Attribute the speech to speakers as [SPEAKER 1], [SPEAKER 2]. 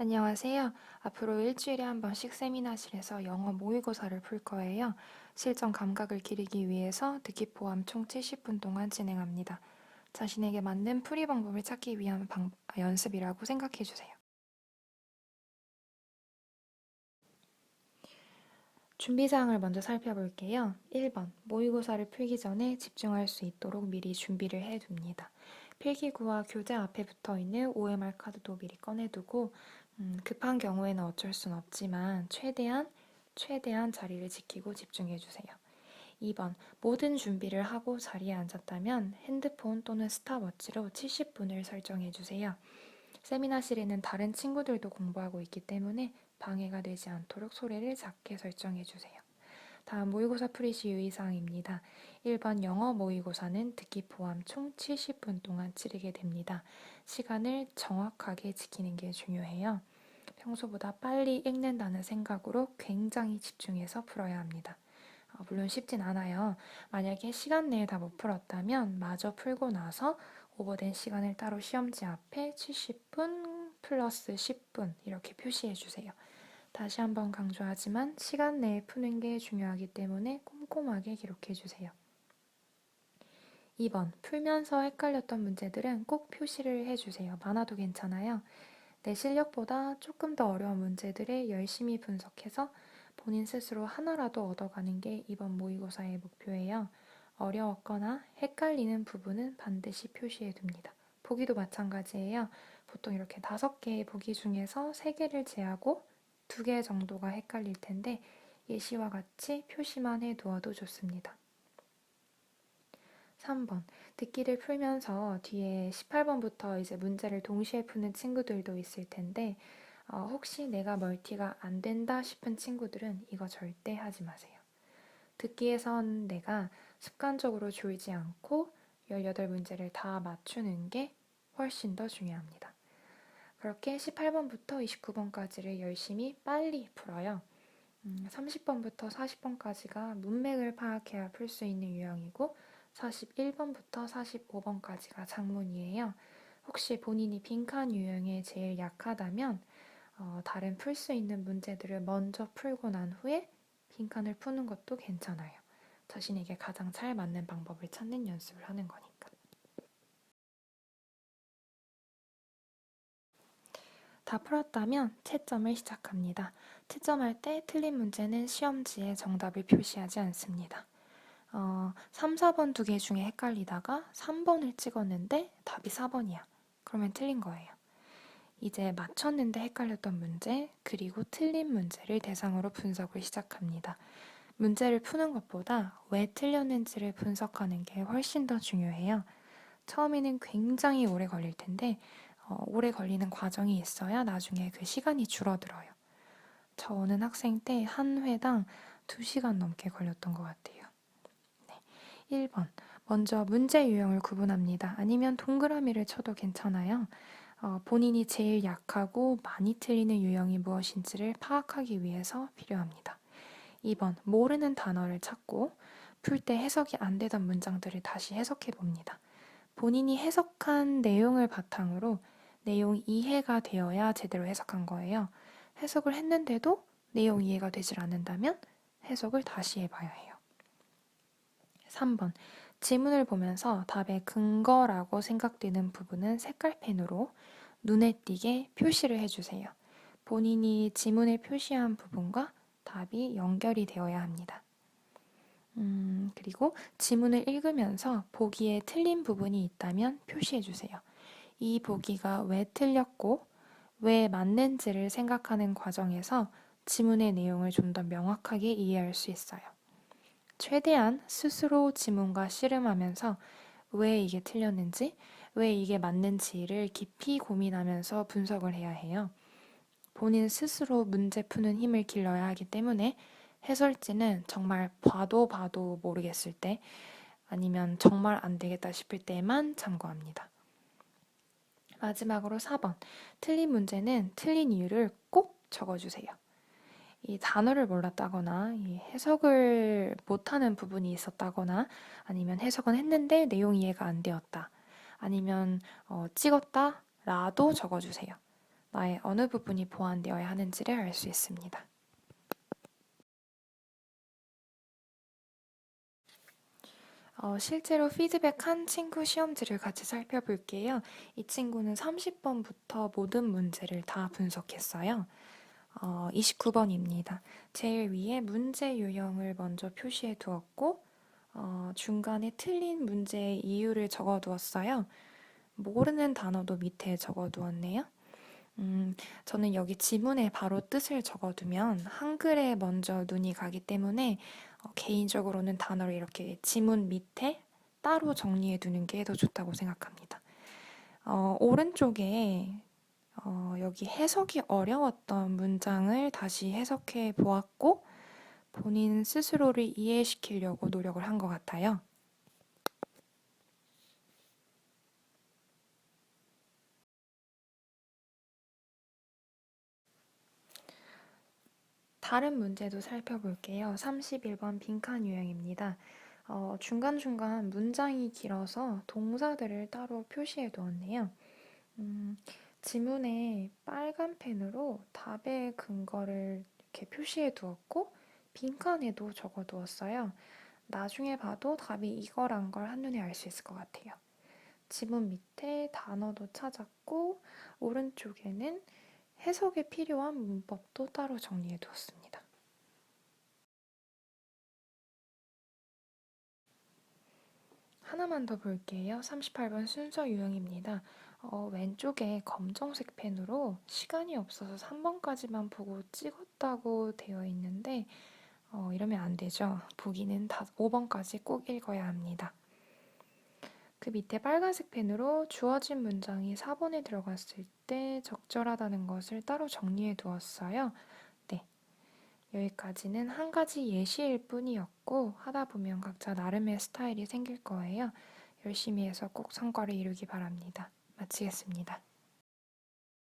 [SPEAKER 1] 안녕하세요. 앞으로 일주일에 한 번씩 세미나실에서 영어 모의고사를 풀 거예요. 실전 감각을 기르기 위해서 듣기 포함 총 70분 동안 진행합니다. 자신에게 맞는 풀이 방법을 찾기 위한 연습이라고 생각해 주세요. 준비사항을 먼저 살펴볼게요. 1번, 모의고사를 풀기 전에 집중할 수 있도록 미리 준비를 해둡니다. 필기구와 교재 앞에 붙어 있는 OMR 카드도 미리 꺼내두고, 급한 경우에는 어쩔 순 없지만 최대한 자리를 지키고 집중해주세요. 2번, 모든 준비를 하고 자리에 앉았다면 핸드폰 또는 스탑워치로 70분을 설정해주세요. 세미나실에는 다른 친구들도 공부하고 있기 때문에 방해가 되지 않도록 소리를 작게 설정해주세요. 다음 모의고사 풀이 시 유의사항입니다. 1번 영어 모의고사는 듣기 포함 총 70분 동안 치르게 됩니다. 시간을 정확하게 지키는 게 중요해요. 평소보다 빨리 읽는다는 생각으로 굉장히 집중해서 풀어야 합니다. 물론 쉽진 않아요. 만약에 시간 내에 다 못 풀었다면 마저 풀고 나서 오버된 시간을 따로 시험지 앞에 70분 플러스 10분 이렇게 표시해 주세요. 다시 한번 강조하지만 시간 내에 푸는 게 중요하기 때문에 꼼꼼하게 기록해 주세요. 2번, 풀면서 헷갈렸던 문제들은 꼭 표시를 해주세요. 많아도 괜찮아요. 내 실력보다 조금 더 어려운 문제들을 열심히 분석해서 본인 스스로 하나라도 얻어가는 게 이번 모의고사의 목표예요. 어려웠거나 헷갈리는 부분은 반드시 표시해 둡니다. 보기도 마찬가지예요. 보통 이렇게 5개의 보기 중에서 3개를 제하고 2개 정도가 헷갈릴 텐데 예시와 같이 표시만 해 두어도 좋습니다. 3번, 듣기를 풀면서 뒤에 18번부터 이제 문제를 동시에 푸는 친구들도 있을 텐데, 혹시 내가 멀티가 안 된다 싶은 친구들은 이거 절대 하지 마세요. 듣기에선 내가 습관적으로 졸지 않고 18문제를 다 맞추는 게 훨씬 더 중요합니다. 그렇게 18번부터 29번까지를 열심히 빨리 풀어요. 30번부터 40번까지가 문맥을 파악해야 풀 수 있는 유형이고 41번부터 45번까지가 작문이에요. 혹시 본인이 빈칸 유형에 제일 약하다면 다른 풀 수 있는 문제들을 먼저 풀고 난 후에 빈칸을 푸는 것도 괜찮아요. 자신에게 가장 잘 맞는 방법을 찾는 연습을 하는 거니까. 다 풀었다면 채점을 시작합니다. 채점할 때 틀린 문제는 시험지에 정답을 표시하지 않습니다. 3, 4번 2개 중에 헷갈리다가 3번을 찍었는데 답이 4번이야. 그러면 틀린 거예요. 이제 맞췄는데 헷갈렸던 문제, 그리고 틀린 문제를 대상으로 분석을 시작합니다. 문제를 푸는 것보다 왜 틀렸는지를 분석하는 게 훨씬 더 중요해요. 처음에는 굉장히 오래 걸릴 텐데, 오래 걸리는 과정이 있어야 나중에 그 시간이 줄어들어요. 저는 학생 때 한 회당 2시간 넘게 걸렸던 것 같아요. 1번. 먼저 문제 유형을 구분합니다. 아니면 동그라미를 쳐도 괜찮아요. 본인이 제일 약하고 많이 틀리는 유형이 무엇인지를 파악하기 위해서 필요합니다. 2번. 모르는 단어를 찾고 풀 때 해석이 안 되던 문장들을 다시 해석해 봅니다. 본인이 해석한 내용을 바탕으로 내용 이해가 되어야 제대로 해석한 거예요. 해석을 했는데도 내용 이해가 되질 않는다면 해석을 다시 해봐야 해요. 3번. 지문을 보면서 답의 근거라고 생각되는 부분은 색깔펜으로 눈에 띄게 표시를 해주세요. 본인이 지문에 표시한 부분과 답이 연결이 되어야 합니다. 그리고 지문을 읽으면서 보기에 틀린 부분이 있다면 표시해주세요. 이 보기가 왜 틀렸고 왜 맞는지를 생각하는 과정에서 지문의 내용을 좀 더 명확하게 이해할 수 있어요. 최대한 스스로 지문과 씨름하면서 왜 이게 틀렸는지, 왜 이게 맞는지를 깊이 고민하면서 분석을 해야 해요. 본인 스스로 문제 푸는 힘을 길러야 하기 때문에 해설지는 정말 봐도 모르겠을 때 아니면 정말 안 되겠다 싶을 때만 참고합니다. 마지막으로 4번. 틀린 문제는 틀린 이유를 꼭 적어주세요. 이 단어를 몰랐다거나 이 해석을 못하는 부분이 있었다거나 아니면 해석은 했는데 내용 이해가 안 되었다. 아니면 찍었다 라도 적어주세요. 나의 어느 부분이 보완되어야 하는지를 알 수 있습니다. 실제로 피드백한 친구 시험지를 같이 살펴볼게요. 이 친구는 30번부터 모든 문제를 다 분석했어요. 29번입니다. 제일 위에 문제 유형을 먼저 표시해 두었고, 중간에 틀린 문제의 이유를 적어 두었어요. 모르는 단어도 밑에 적어 두었네요. 저는 여기 지문에 바로 뜻을 적어두면 한글에 먼저 눈이 가기 때문에 개인적으로는 단어를 이렇게 지문 밑에 따로 정리해 두는 게 더 좋다고 생각합니다. 오른쪽에 여기 해석이 어려웠던 문장을 다시 해석해 보았고 본인 스스로를 이해시키려고 노력을 한 것 같아요. 다른 문제도 살펴볼게요. 31번 빈칸 유형입니다. 중간중간 문장이 길어서 동사들을 따로 표시해 두었네요. 음, 지문에 빨간 펜으로 답의 근거를 이렇게 표시해 두었고, 빈칸에도 적어 두었어요. 나중에 봐도 답이 이거란 걸 한눈에 알 수 있을 것 같아요. 지문 밑에 단어도 찾았고, 오른쪽에는 해석에 필요한 문법도 따로 정리해 두었습니다. 하나만 더 볼게요. 38번 순서 유형입니다. 왼쪽에 검정색 펜으로 시간이 없어서 3번까지만 보고 찍었다고 되어 있는데 이러면 안 되죠. 보기는 5번까지 꼭 읽어야 합니다. 그 밑에 빨간색 펜으로 주어진 문장이 4번에 들어갔을 때 적절하다는 것을 따로 정리해 두었어요. 네, 여기까지는 한 가지 예시일 뿐이었고 하다 보면 각자 나름의 스타일이 생길 거예요. 열심히 해서 꼭 성과를 이루기 바랍니다. 마치겠습니다.